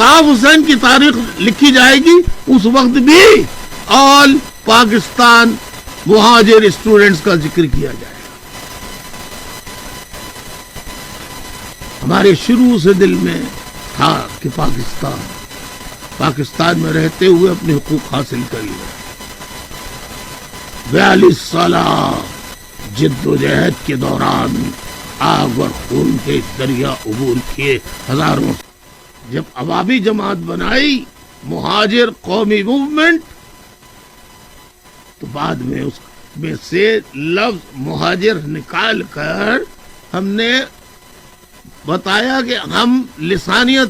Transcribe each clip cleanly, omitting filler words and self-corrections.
الطاف حسین کی تاریخ لکھی جائے گی اس وقت بھی آل پاکستان مہاجر اسٹوڈنٹس کا ذکر کیا جائے گا. ہمارے شروع سے دل میں تھا کہ پاکستان میں رہتے ہوئے اپنے حقوق حاصل کر لیں. 42 سالہ جد و جہد کے دوران آگ اور خون کے دریا عبور کیے ہزاروں. جب عوامی جماعت بنائی مہاجر قومی موومنٹ تو بعد میں اس میں سے لفظ مہاجر نکال کر ہم نے بتایا کہ ہم لسانیت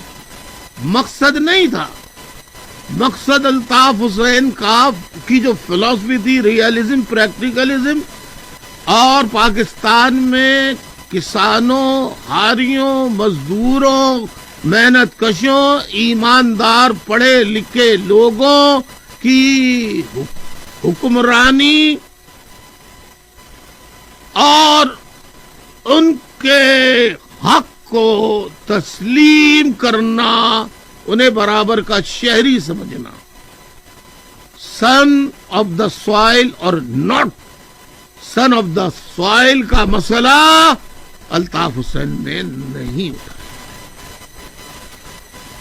مقصد نہیں تھا. مقصد الطاف حسین کی جو فلسفی تھی ریئلزم پریکٹیکلزم اور پاکستان میں کسانوں ہاریوں مزدوروں محنت کشوں ایماندار پڑھے لکھے لوگوں کی حکمرانی اور ان کے حق کو تسلیم کرنا انہیں برابر کا شہری سمجھنا سن آف دا سوائل اور not son of the soil کا مسئلہ الطاف حسین نے نہیں اٹھایا.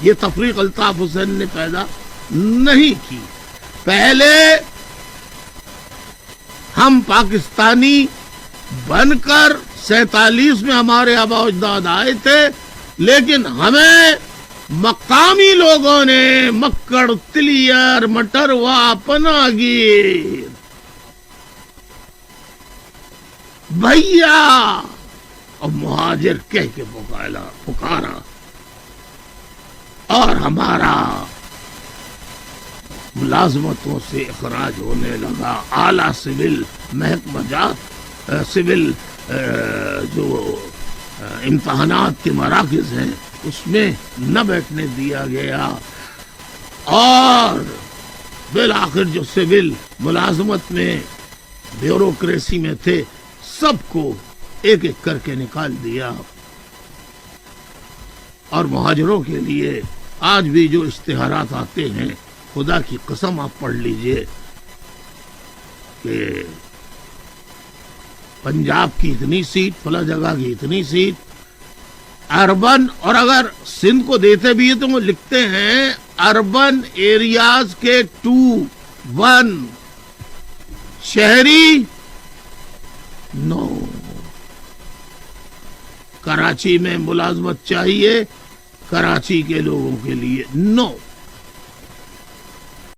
یہ تفریق الطاف حسین نے پیدا نہیں کی. پہلے ہم پاکستانی بن کر 47 میں ہمارے آباء و اجداد آئے تھے لیکن ہمیں مقامی لوگوں نے مکڑ تلیر مٹروا پناگیر بھیا اور مہاجر کہہ کے پکارا اور ہمارا ملازمتوں سے اخراج ہونے لگا. اعلیٰ سول محکمہ جات سول جو امتحانات کے مراکز ہیں اس میں نہ بیٹھنے دیا گیا اور بالآخر جو سول ملازمت میں بیوروکریسی میں تھے سب کو ایک ایک کر کے نکال دیا. اور مہاجروں کے لیے آج بھی جو اشتہارات آتے ہیں خدا کی قسم آپ پڑھ لیجئے کہ پنجاب کی اتنی سیٹ فلاں جگہ کی اتنی سیٹ اربن اور اگر سندھ کو دیتے بھی تو وہ لکھتے ہیں اربن ایریاز کے 2-1 شہری 9. کراچی میں ملازمت چاہیے کراچی کے لوگوں کے لیے 9.